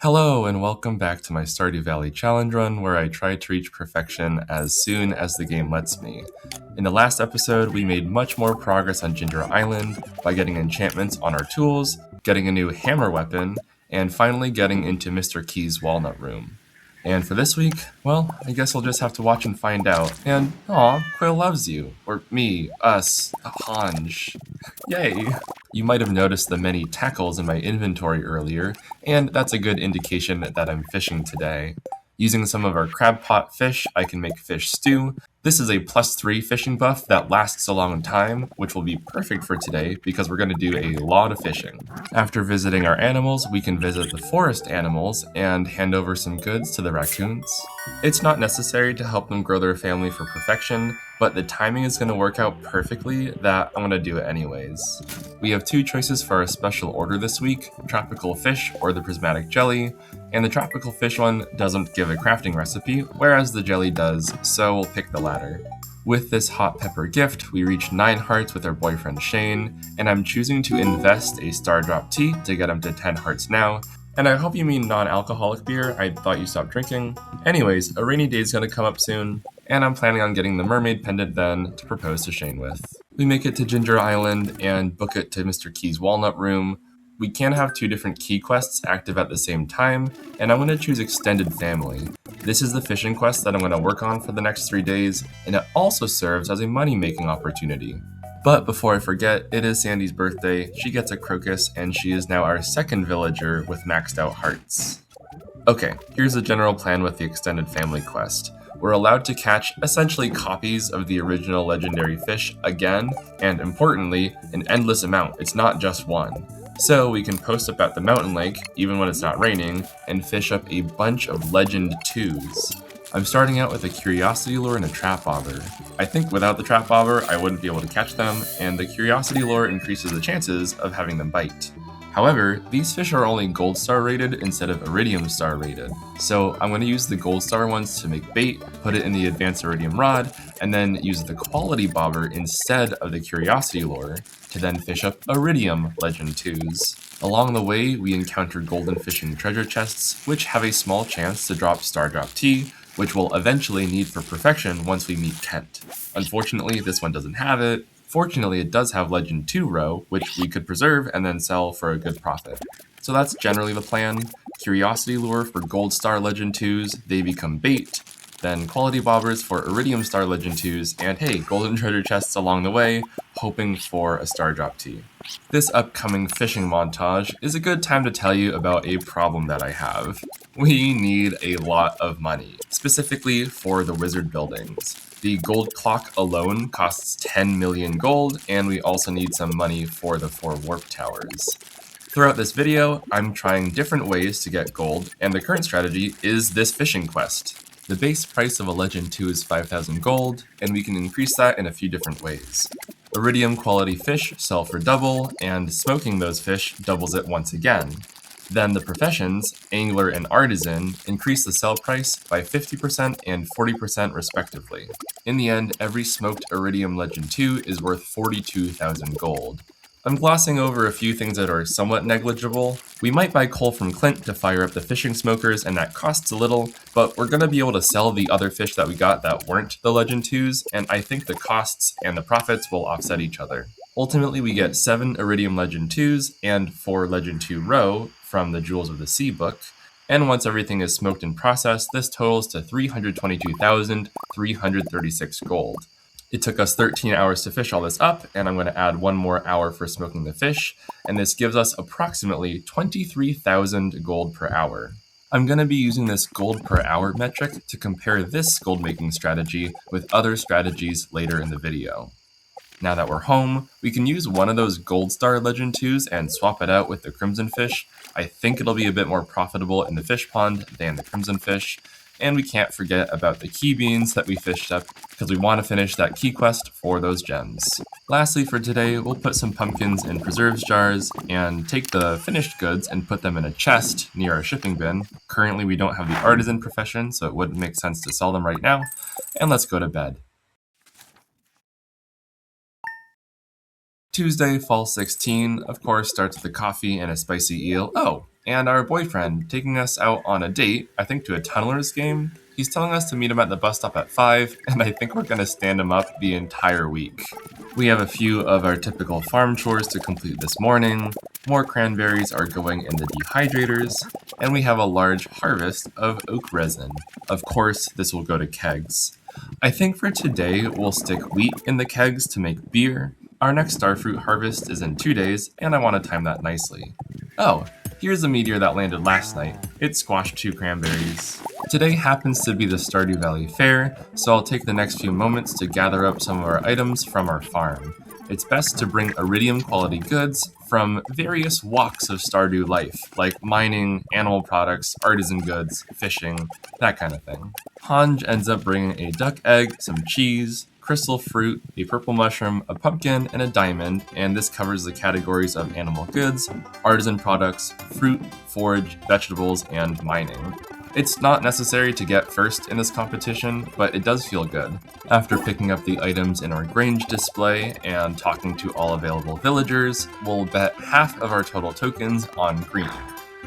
Hello and welcome back to my Stardew Valley challenge run where I try to reach perfection as soon as the game lets me. In the last episode, we made much more progress on Ginger Island by getting enchantments on our tools, getting a new hammer weapon, and finally getting into Mr. Key's walnut room. And for this week, well, I guess I'll just have to watch and find out. And, aw, Quill loves you. Or me, us, Hanj. Yay! You might have noticed the many tackles in my inventory earlier, and that's a good indication that I'm fishing today. Using some of our crab pot fish, I can make fish stew. This is a +3 fishing buff that lasts a long time, which will be perfect for today because we're going to do a lot of fishing. After visiting our animals, we can visit the forest animals and hand over some goods to the raccoons. It's not necessary to help them grow their family for perfection, but the timing is going to work out perfectly that I'm going to do it anyways. We have two choices for our special order this week, tropical fish or the prismatic jelly, and the tropical fish one doesn't give a crafting recipe, whereas the jelly does, so we'll pick the latter. With this hot pepper gift, we reach 9 hearts with our boyfriend Shane, and I'm choosing to invest a star drop tea to get him to 10 hearts now. And I hope you mean non-alcoholic beer, I thought you stopped drinking. Anyways, a rainy day's gonna come up soon, and I'm planning on getting the mermaid pendant then to propose to Shane with. We make it to Ginger Island and book it to Mr. Key's walnut room. We can have 2 different key quests active at the same time, and I'm going to choose Extended Family. This is the fishing quest that I'm going to work on for the next 3 days, and it also serves as a money-making opportunity. But before I forget, it is Sandy's birthday, she gets a crocus, and she is now our second villager with maxed out hearts. Okay, here's the general plan with the Extended Family quest. We're allowed to catch essentially copies of the original legendary fish again, and importantly, an endless amount, it's not just one. So we can post up at the mountain lake, even when it's not raining, and fish up a bunch of Legend 2s. I'm starting out with a curiosity lure and a trap bobber. I think without the trap bobber, I wouldn't be able to catch them, and the curiosity lure increases the chances of having them bite. However, these fish are only gold star rated instead of iridium star rated. So I'm going to use the gold star ones to make bait, put it in the advanced iridium rod, and then use the quality bobber instead of the curiosity lure to then fish up iridium legend 2s. Along the way, we encounter golden fishing treasure chests, which have a small chance to drop star drop tea, which we'll eventually need for perfection once we meet Kent. Unfortunately, this one doesn't have it. Fortunately, it does have Legend 2 row, which we could preserve and then sell for a good profit. So that's generally the plan. Curiosity lure for Gold Star Legend 2s, they become bait. Then quality bobbers for Iridium Star Legend 2s, and hey, golden treasure chests along the way, hoping for a star drop tea. This upcoming fishing montage is a good time to tell you about a problem that I have. We need a lot of money, specifically for the wizard buildings. The gold clock alone costs 10 million gold, and we also need some money for the 4 warp towers. Throughout this video, I'm trying different ways to get gold, and the current strategy is this fishing quest. The base price of a Legend 2 is 5,000 gold, and we can increase that in a few different ways. Iridium quality fish sell for double, and smoking those fish doubles it once again. Then the professions, angler and artisan, increase the sell price by 50% and 40% respectively. In the end, every smoked Iridium Legend 2 is worth 42,000 gold. I'm glossing over a few things that are somewhat negligible. We might buy coal from Clint to fire up the fishing smokers, and that costs a little, but we're going to be able to sell the other fish that we got that weren't the Legend 2s, and I think the costs and the profits will offset each other. Ultimately, we get 7 Iridium Legend 2s and 4 Legend 2 row from the Jewels of the Sea book, and once everything is smoked and processed, this totals to 322,336 gold. It took us 13 hours to fish all this up, and I'm going to add 1 more hour for smoking the fish, and this gives us approximately 23,000 gold per hour. I'm going to be using this gold per hour metric to compare this gold making strategy with other strategies later in the video. Now that we're home, we can use one of those Gold Star Legend 2s and swap it out with the Crimson Fish. I think it'll be a bit more profitable in the fish pond than the Crimson Fish. And we can't forget about the key beans that we fished up because we want to finish that key quest for those gems. Lastly for today, we'll put some pumpkins in preserves jars and take the finished goods and put them in a chest near our shipping bin. Currently we don't have the artisan profession, so it wouldn't make sense to sell them right now. And let's go to bed. Tuesday, fall 16, of course, starts with a coffee and a spicy eel. Oh, and our boyfriend taking us out on a date, I think to a tunnelers game. He's telling us to meet him at the bus stop at 5, and I think we're going to stand him up the entire week. We have a few of our typical farm chores to complete this morning, more cranberries are going in the dehydrators, and we have a large harvest of oak resin. Of course, this will go to kegs. I think for today, we'll stick wheat in the kegs to make beer. Our next starfruit harvest is in 2 days, and I want to time that nicely. Oh, here's a meteor that landed last night. It squashed 2 cranberries. Today happens to be the Stardew Valley Fair, so I'll take the next few moments to gather up some of our items from our farm. It's best to bring iridium quality goods from various walks of Stardew life, like mining, animal products, artisan goods, fishing, that kind of thing. Hanj ends up bringing a duck egg, some cheese, crystal fruit, a purple mushroom, a pumpkin, and a diamond, and this covers the categories of animal goods, artisan products, fruit, forage, vegetables, and mining. It's not necessary to get first in this competition, but it does feel good. After picking up the items in our Grange display and talking to all available villagers, we'll bet half of our total tokens on green.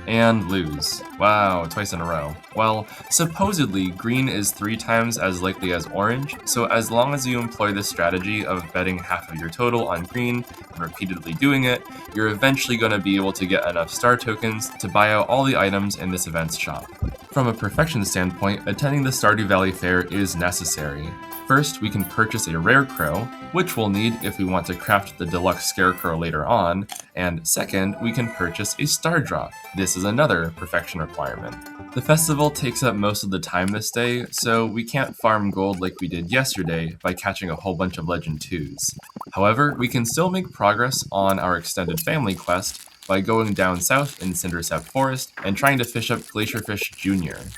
And lose. Wow, twice in a row. Well, supposedly green is 3 times as likely as orange, so as long as you employ this strategy of betting half of your total on green and repeatedly doing it, you're eventually going to be able to get enough star tokens to buy out all the items in this event's shop. From a perfection standpoint, attending the Stardew Valley Fair is necessary. First, we can purchase a rare crow, which we'll need if we want to craft the deluxe scarecrow later on, and second, we can purchase a star drop. This is another perfection requirement. The festival takes up most of the time this day, so we can't farm gold like we did yesterday by catching a whole bunch of Legend 2s. However, we can still make progress on our extended family quest by going down south in Cindersap Forest and trying to fish up Glacierfish Jr.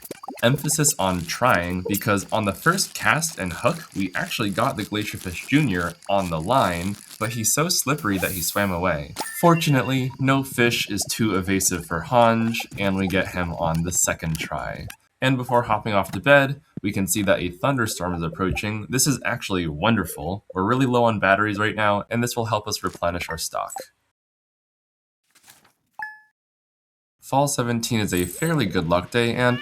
Emphasis on trying, because on the first cast and hook, we actually got the Glacierfish Jr. on the line, but he's so slippery that he swam away. Fortunately, no fish is too evasive for Hanj, and we get him on the second try. And before hopping off to bed, we can see that a thunderstorm is approaching. This is actually wonderful. We're really low on batteries right now, and this will help us replenish our stock. Fall 17 is a fairly good luck day, and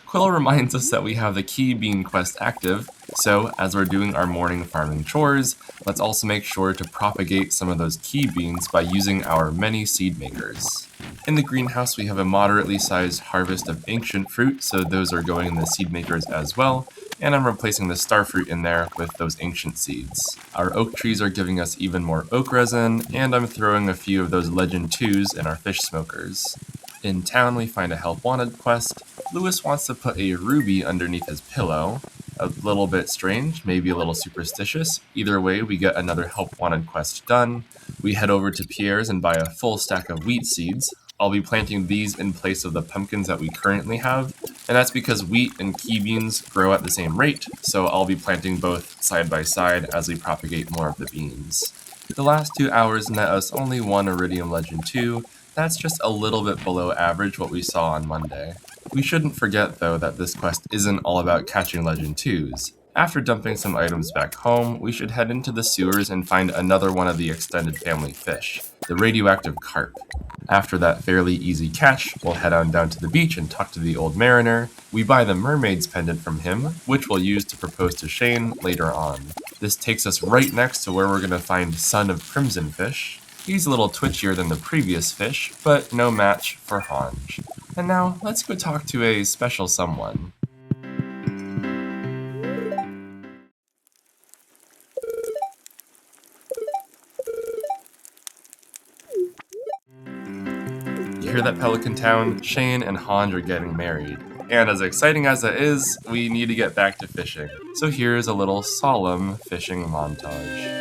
Quill reminds us that we have the Key Bean quest active, so as we're doing our morning farming chores, let's also make sure to propagate some of those key beans by using our many seed makers. In the greenhouse we have a moderately sized harvest of ancient fruit, so those are going in the seed makers as well, and I'm replacing the starfruit in there with those ancient seeds. Our oak trees are giving us even more oak resin, and I'm throwing a few of those Legend 2s in our fish smokers. In town, we find a help wanted quest. Lewis wants to put a ruby underneath his pillow. A little bit strange, maybe a little superstitious. Either way, we get another help wanted quest done. We head over to Pierre's and buy a full stack of wheat seeds. I'll be planting these in place of the pumpkins that we currently have, and that's because wheat and key beans grow at the same rate, so I'll be planting both side by side as we propagate more of the beans. The last 2 hours net us only 1 Iridium Legend 2, that's just a little bit below average what we saw on Monday. We shouldn't forget though that this quest isn't all about catching Legend 2s. After dumping some items back home, we should head into the sewers and find another one of the extended family fish, the radioactive carp. After that fairly easy catch, we'll head on down to the beach and talk to the old mariner. We buy the mermaid's pendant from him, which we'll use to propose to Shane later on. This takes us right next to where we're going to find Son of Crimson Fish. He's a little twitchier than the previous fish, but no match for Hanj. And now, let's go talk to a special someone. You hear that, Pelican Town? Shane and Hanj are getting married. And as exciting as it is, we need to get back to fishing. So here's a little solemn fishing montage.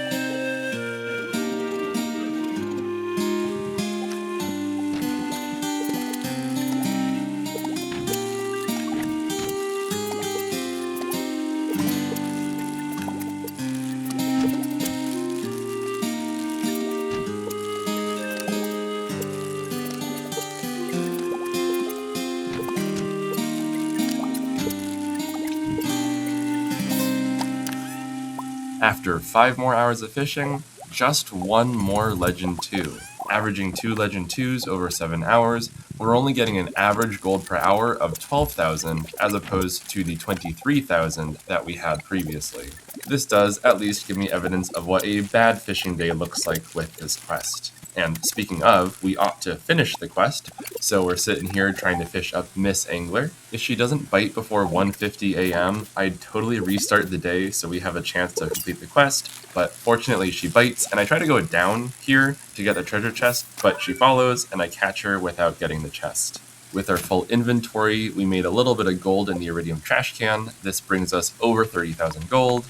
After 5 more hours of fishing, just 1 more Legend 2. Averaging 2 Legend 2s over 7 hours, we're only getting an average gold per hour of 12,000 as opposed to the 23,000 that we had previously. This does at least give me evidence of what a bad fishing day looks like with this quest. And speaking of, we ought to finish the quest, so we're sitting here trying to fish up Miss Angler. If she doesn't bite before 1:50 a.m., I'd totally restart the day so we have a chance to complete the quest, but fortunately she bites, and I try to go down here to get the treasure chest, but she follows, and I catch her without getting the chest. With our full inventory, we made a little bit of gold in the iridium trash can. This brings us over 30,000 gold,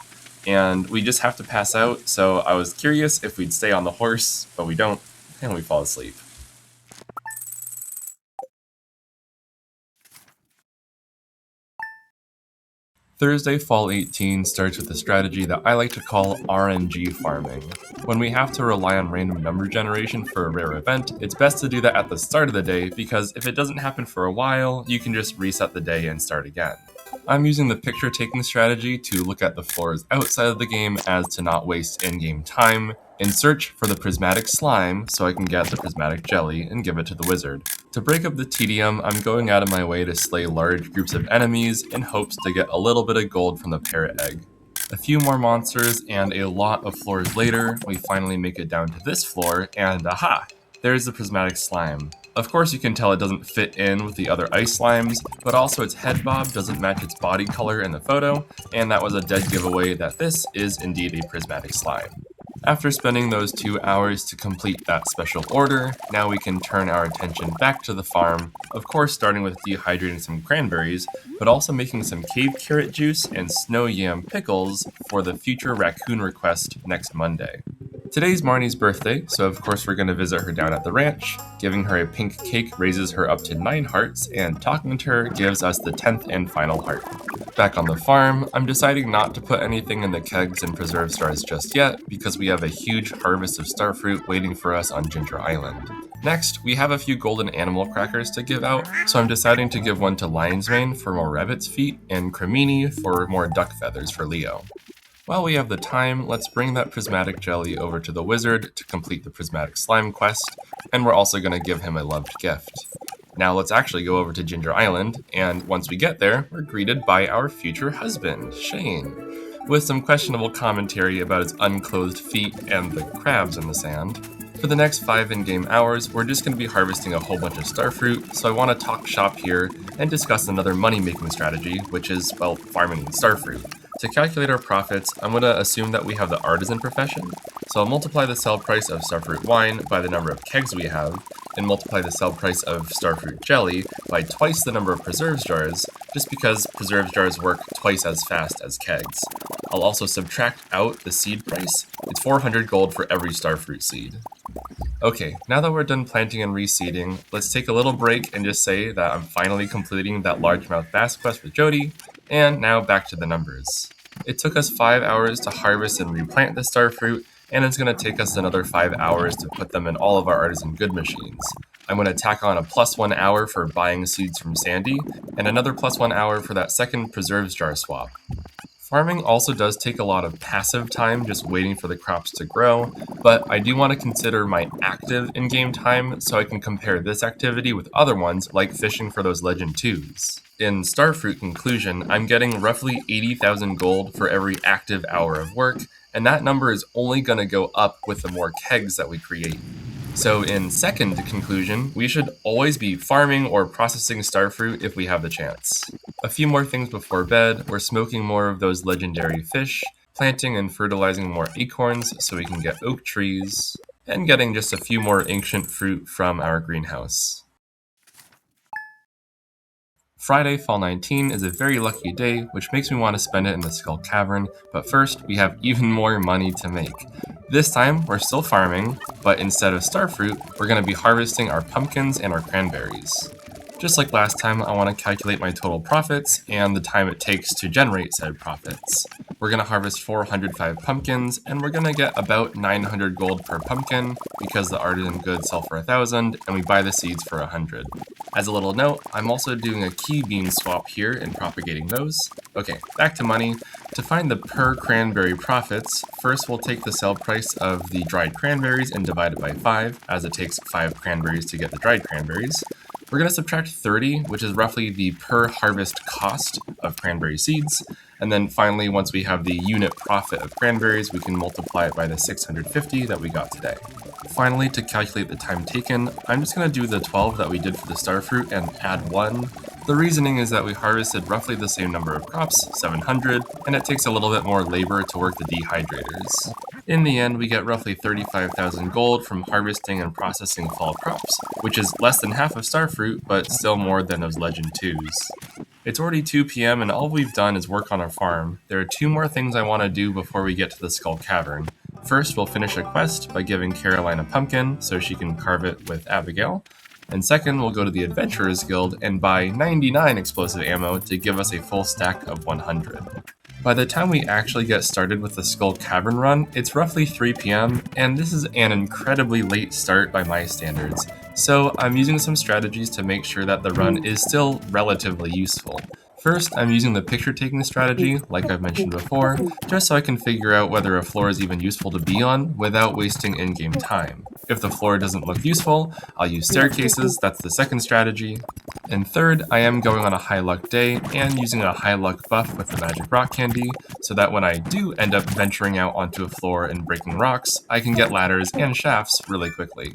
and we just have to pass out, so I was curious if we'd stay on the horse, but we don't, and we fall asleep. Thursday, Fall 18 starts with a strategy that I like to call RNG farming. When we have to rely on random number generation for a rare event, it's best to do that at the start of the day because if it doesn't happen for a while, you can just reset the day and start again. I'm using the picture taking strategy to look at the floors outside of the game as to not waste in-game time, and search for the prismatic slime so I can get the prismatic jelly and give it to the wizard. To break up the tedium, I'm going out of my way to slay large groups of enemies in hopes to get a little bit of gold from the parrot egg. A few more monsters and a lot of floors later, we finally make it down to this floor, and aha! There's the prismatic slime. Of course you can tell it doesn't fit in with the other ice slimes, but also its head bob doesn't match its body color in the photo, and that was a dead giveaway that this is indeed a prismatic slime. After spending those 2 hours to complete that special order, now we can turn our attention back to the farm, of course starting with dehydrating some cranberries, but also making some cave carrot juice and snow yam pickles for the future raccoon request next Monday. Today's Marnie's birthday, so of course we're going to visit her down at the ranch. Giving her a pink cake raises her up to 9 hearts, and talking to her gives us the 10th and final heart. Back on the farm, I'm deciding not to put anything in the kegs and preserve stars just yet, because we have a huge harvest of starfruit waiting for us on Ginger Island. Next, we have a few golden animal crackers to give out, so I'm deciding to give one to Lion's Mane for more rabbit's feet, and Cremini for more duck feathers for Leo. While we have the time, let's bring that prismatic jelly over to the wizard to complete the prismatic slime quest, and we're also going to give him a loved gift. Now let's actually go over to Ginger Island, and once we get there, we're greeted by our future husband, Shane, with some questionable commentary about his unclothed feet and the crabs in the sand. For the next 5 in-game hours, we're just going to be harvesting a whole bunch of starfruit, so I want to talk shop here and discuss another money-making strategy, which is, well, farming starfruit. To calculate our profits, I'm going to assume that we have the artisan profession, so I'll multiply the sell price of starfruit wine by the number of kegs we have, and multiply the sell price of starfruit jelly by twice the number of preserves jars, just because preserves jars work twice as fast as kegs. I'll also subtract out the seed price. It's 400 gold for every starfruit seed. Okay, now that we're done planting and reseeding, let's take a little break and just say that I'm finally completing that largemouth bass quest with Jody, and now back to the numbers. It took us 5 hours to harvest and replant the starfruit, and it's going to take us another 5 hours to put them in all of our artisan good machines. I'm going to tack on a +1 hour for buying seeds from Sandy, and another +1 hour for that second preserves jar swap. Farming also does take a lot of passive time just waiting for the crops to grow, but I do want to consider my active in-game time so I can compare this activity with other ones like fishing for those Legend 2s. In Starfruit Conclusion, I'm getting roughly 80,000 gold for every active hour of work, and that number is only going to go up with the more kegs that we create. So in Second Conclusion, we should always be farming or processing starfruit if we have the chance. A few more things before bed, we're smoking more of those legendary fish, planting and fertilizing more acorns so we can get oak trees, and getting just a few more ancient fruit from our greenhouse. Friday, Fall 19 is a very lucky day, which makes me want to spend it in the Skull Cavern, but first, we have even more money to make. This time, we're still farming, but instead of starfruit, we're going to be harvesting our pumpkins and our cranberries. Just like last time, I want to calculate my total profits and the time it takes to generate said profits. We're going to harvest 405 pumpkins, and we're going to get about 900 gold per pumpkin because the artisan goods sell for 1,000 and we buy the seeds for 100. As a little note, I'm also doing a key bean swap here and propagating those. Okay, back to money. To find the per cranberry profits, first we'll take the sell price of the dried cranberries and divide it by 5, as it takes 5 cranberries to get the dried cranberries. We're going to subtract 30, which is roughly the per harvest cost of cranberry seeds. And then finally, once we have the unit profit of cranberries, we can multiply it by the 650 that we got today. Finally, to calculate the time taken, I'm just going to do the 12 that we did for the starfruit and add 1. The reasoning is that we harvested roughly the same number of crops, 700, and it takes a little bit more labor to work the dehydrators. In the end, we get roughly 35,000 gold from harvesting and processing fall crops, which is less than half of starfruit, but still more than those legend 2s. It's already 2 p.m. and all we've done is work on our farm. There are 2 more things I want to do before we get to the Skull Cavern. First, we'll finish a quest by giving Caroline a pumpkin so she can carve it with Abigail. And second, we'll go to the Adventurers Guild and buy 99 explosive ammo to give us a full stack of 100. By the time we actually get started with the Skull Cavern run, it's roughly 3 p.m., and this is an incredibly late start by my standards. So I'm using some strategies to make sure that the run is still relatively useful. First, I'm using the picture taking strategy, like I've mentioned before, just so I can figure out whether a floor is even useful to be on without wasting in-game time. If the floor doesn't look useful, I'll use staircases, that's the second strategy. And third, I am going on a high luck day and using a high luck buff with the magic rock candy, so that when I do end up venturing out onto a floor and breaking rocks, I can get ladders and shafts really quickly.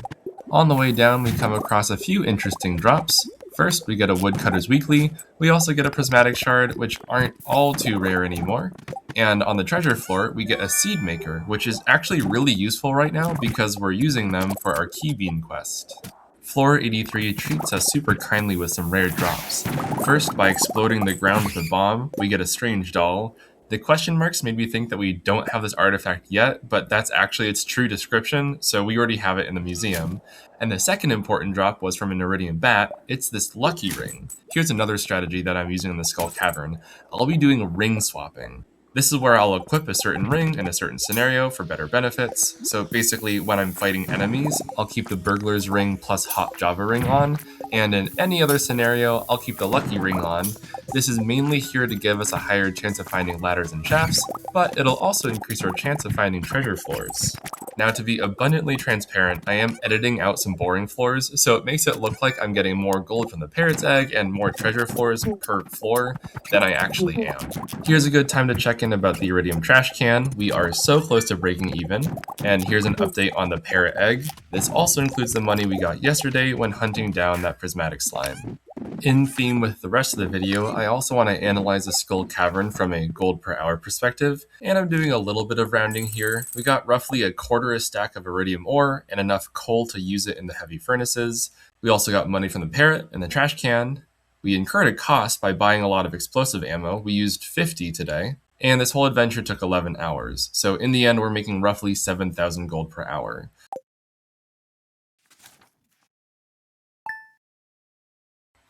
On the way down, we come across a few interesting drops. First, we get a Woodcutter's Weekly. We also get a Prismatic Shard, which aren't all too rare anymore. And on the treasure floor, we get a Seed Maker, which is actually really useful right now because we're using them for our Key Bean quest. Floor 83 treats us super kindly with some rare drops. First, by exploding the ground with a bomb, we get a strange doll. The question marks made me think that we don't have this artifact yet, but that's actually its true description, so we already have it in the museum. And the second important drop was from an Iridium Bat. It's this lucky ring. Here's another strategy that I'm using in the Skull Cavern. I'll be doing ring swapping. This is where I'll equip a certain ring in a certain scenario for better benefits. So basically, when I'm fighting enemies, I'll keep the Burglar's Ring plus Hot Java Ring on, and in any other scenario, I'll keep the Lucky Ring on. This is mainly here to give us a higher chance of finding ladders and shafts, but it'll also increase our chance of finding treasure floors. Now, to be abundantly transparent, I am editing out some boring floors, so it makes it look like I'm getting more gold from the parrot's egg and more treasure floors per floor than I actually am. Here's a good time to check in about the Iridium trash can. We are so close to breaking even. And here's an update on the parrot egg. This also includes the money we got yesterday when hunting down that prismatic slime. In theme with the rest of the video, I also want to analyze the Skull Cavern from a gold per hour perspective, and I'm doing a little bit of rounding here. We got roughly a quarter a stack of iridium ore and enough coal to use it in the heavy furnaces. We also got money from the parrot and the trash can. We incurred a cost by buying a lot of explosive ammo. We used 50 today. And this whole adventure took 11 hours. So in the end, we're making roughly 7,000 gold per hour.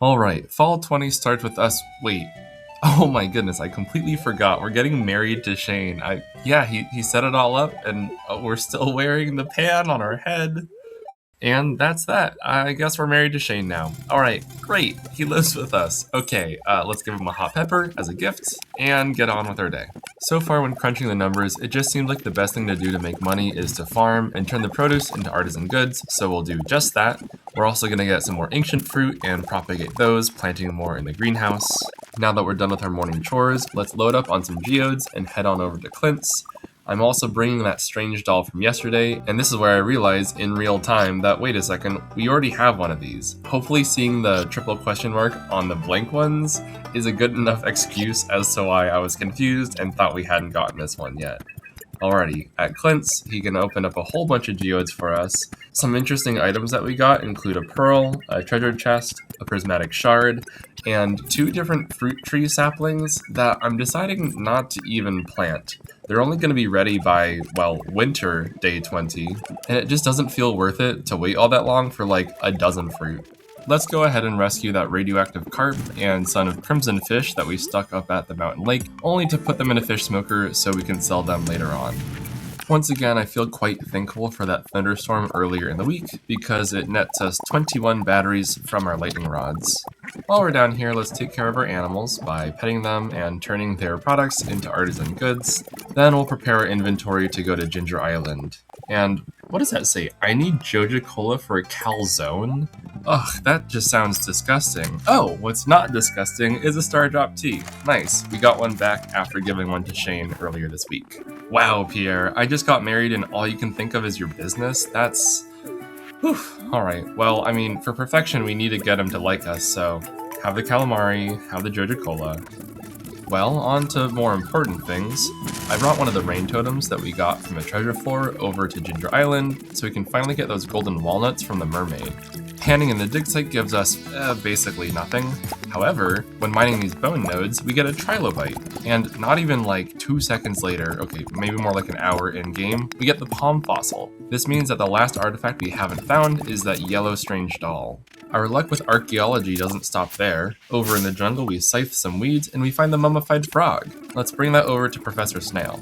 Alright, Fall 20 starts with us. Wait. Oh my goodness, I completely forgot. We're getting married to Shane. He set it all up, and we're still wearing the pan on our head. And that's that. I guess we're married to Shane now. Alright, great. He lives with us. Okay, let's give him a hot pepper as a gift and get on with our day. So far, when crunching the numbers, it just seems like the best thing to do to make money is to farm and turn the produce into artisan goods, so we'll do just that. We're also going to get some more ancient fruit and propagate those, planting more in the greenhouse. Now that we're done with our morning chores, let's load up on some geodes and head on over to Clint's. I'm also bringing that strange doll from yesterday, and this is where I realized in real time that, wait a second, we already have one of these. Hopefully seeing the triple question mark on the blank ones is a good enough excuse as to why I was confused and thought we hadn't gotten this one yet. Alrighty, at Clint's, he can open up a whole bunch of geodes for us. Some interesting items that we got include a pearl, a treasure chest, a prismatic shard, and 2 different fruit tree saplings that I'm deciding not to even plant. They're only going to be ready by, well, winter day 20, and it just doesn't feel worth it to wait all that long for like a dozen fruit. Let's go ahead and rescue that radioactive carp and son of crimson fish that we stuck up at the mountain lake, only to put them in a fish smoker so we can sell them later on. Once again, I feel quite thankful for that thunderstorm earlier in the week because it nets us 21 batteries from our lightning rods. While we're down here, let's take care of our animals by petting them and turning their products into artisan goods. Then we'll prepare our inventory to go to Ginger Island. And what does that say? I need Joja Cola for a calzone? Ugh, that just sounds disgusting. Oh, what's not disgusting is a star drop tea. Nice, we got one back after giving one to Shane earlier this week. Wow, Pierre, I just got married and all you can think of is your business? That's... Whew, alright. Well, I mean, for perfection we need to get him to like us, so have the calamari, have the Joja Cola. Well, on to more important things. I brought one of the rain totems that we got from a treasure floor over to Ginger Island, so we can finally get those golden walnuts from the mermaid. Panning in the dig site gives us, basically nothing. However, when mining these bone nodes, we get a trilobite. And not even like 2 seconds later, okay, maybe more like an hour in game, we get the palm fossil. This means that the last artifact we haven't found is that yellow strange doll. Our luck with archaeology doesn't stop there. Over in the jungle we scythe some weeds and we find the mummified frog. Let's bring that over to Professor Snail.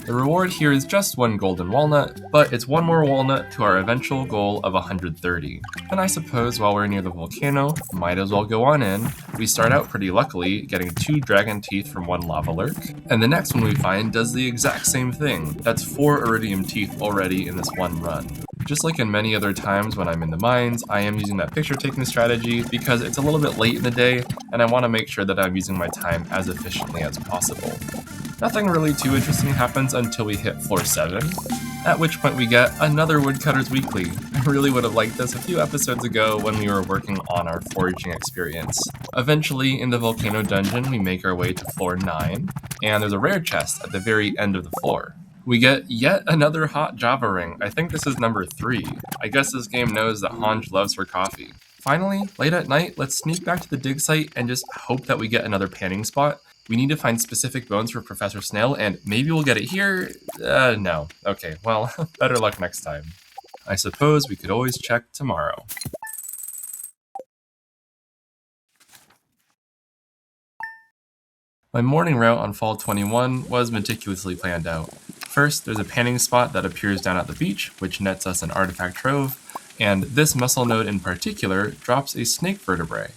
The reward here is just one golden walnut, but it's one more walnut to our eventual goal of 130. And I suppose while we're near the volcano, might as well go on in. We start out pretty luckily, getting 2 dragon teeth from 1 lava lurk, and the next one we find does the exact same thing. That's 4 iridium teeth already in this one run. Just like in many other times when I'm in the mines, I am using that picture taking strategy because it's a little bit late in the day and I want to make sure that I'm using my time as efficiently as possible. Nothing really too interesting happens until we hit floor 7, at which point we get another Woodcutter's Weekly. I really would have liked this a few episodes ago when we were working on our foraging experience. Eventually, in the volcano dungeon, we make our way to floor 9, and there's a rare chest at the very end of the floor. We get yet another hot Java ring. I think this is number 3. I guess this game knows that Hanj loves her coffee. Finally, late at night, let's sneak back to the dig site and just hope that we get another panning spot. We need to find specific bones for Professor Snail, and maybe we'll get it here? No. Okay, well, better luck next time. I suppose we could always check tomorrow. My morning route on Fall 21 was meticulously planned out. First, there's a panning spot that appears down at the beach, which nets us an artifact trove, and this muscle node in particular drops a snake vertebrae.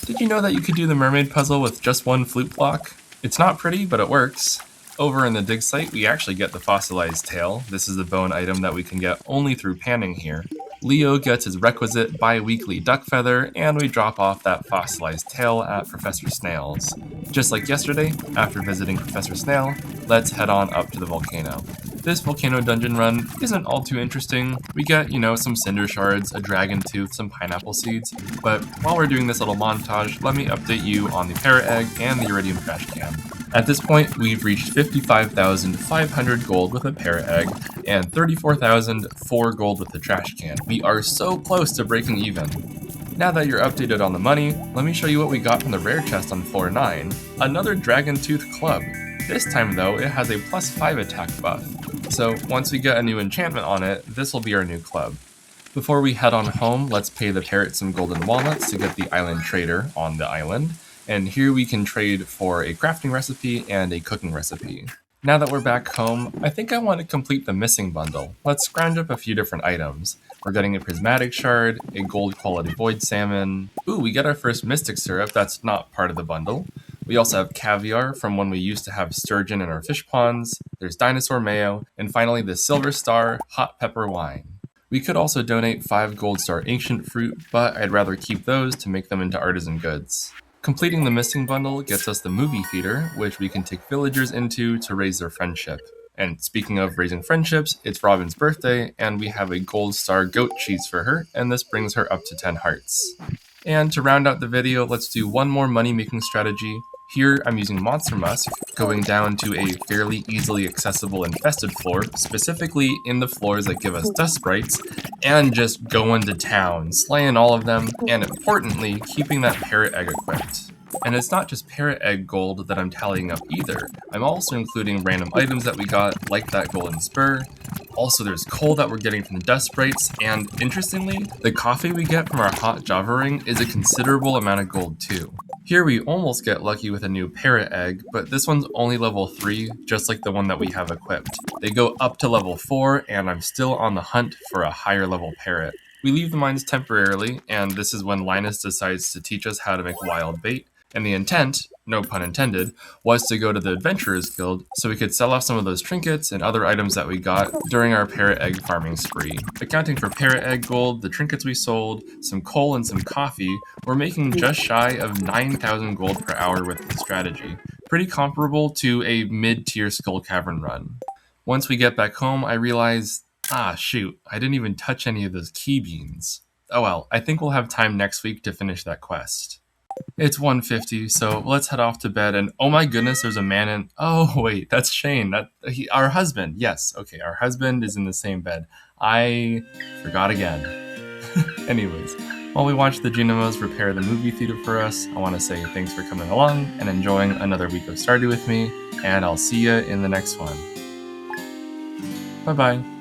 Did you know that you could do the mermaid puzzle with just 1 flute block? It's not pretty, but it works. Over in the dig site, we actually get the fossilized tail. This is the bone item that we can get only through panning here. Leo gets his requisite bi-weekly duck feather, and we drop off that fossilized tail at Professor Snail's. Just like yesterday, after visiting Professor Snail, let's head on up to the volcano. This volcano dungeon run isn't all too interesting. We get, some cinder shards, a dragon tooth, some pineapple seeds, but while we're doing this little montage, let me update you on the parrot egg and the iridium trash can. At this point, we've reached 55,500 gold with a parrot egg, and 34,004 gold with the trash can. We are so close to breaking even. Now that you're updated on the money, let me show you what we got from the rare chest on floor 9. Another dragon tooth club. This time though, it has a +5 attack buff. So once we get a new enchantment on it, this will be our new club. Before we head on home, let's pay the parrot some golden walnuts to get the island trader on the island. And here we can trade for a crafting recipe and a cooking recipe. Now that we're back home, I think I want to complete the missing bundle. Let's scrounge up a few different items. We're getting a prismatic shard, a gold quality void salmon. Ooh, we get our first mystic syrup, that's not part of the bundle. We also have caviar from when we used to have sturgeon in our fish ponds. There's dinosaur mayo, and finally the silver star hot pepper wine. We could also donate 5 gold star ancient fruit, but I'd rather keep those to make them into artisan goods. Completing the missing bundle gets us the movie theater, which we can take villagers into to raise their friendship. And speaking of raising friendships, it's Robin's birthday, and we have a gold star goat cheese for her, and this brings her up to 10 hearts. And to round out the video, let's do one more money-making strategy. Here, I'm using Monster Musk, going down to a fairly easily accessible infested floor, specifically in the floors that give us dust sprites, and just going to town, slaying all of them, and importantly, keeping that parrot egg equipped. And it's not just parrot egg gold that I'm tallying up either. I'm also including random items that we got, like that golden spur. Also, there's coal that we're getting from the dust sprites, and interestingly, the coffee we get from our hot Java ring is a considerable amount of gold too. Here we almost get lucky with a new parrot egg, but this one's only level 3, just like the one that we have equipped. They go up to level 4, and I'm still on the hunt for a higher level parrot. We leave the mines temporarily, and this is when Linus decides to teach us how to make wild bait. And the intent, no pun intended, was to go to the Adventurers Guild so we could sell off some of those trinkets and other items that we got during our parrot egg farming spree. Accounting for parrot egg gold, the trinkets we sold, some coal, and some coffee, we're making just shy of 9,000 gold per hour with the strategy. Pretty comparable to a mid-tier Skull Cavern run. Once we get back home, I realized, shoot, I didn't even touch any of those key beans. Oh well, I think we'll have time next week to finish that quest. It's 1:50, so let's head off to bed, and oh my goodness, there's a man in... Oh, wait, that's Shane. Our husband. Yes, okay, our husband is in the same bed. I forgot again. Anyways, while we watch the Junimos prepare the movie theater for us, I want to say thanks for coming along and enjoying another week of Stardew with me, and I'll see you in the next one. Bye-bye.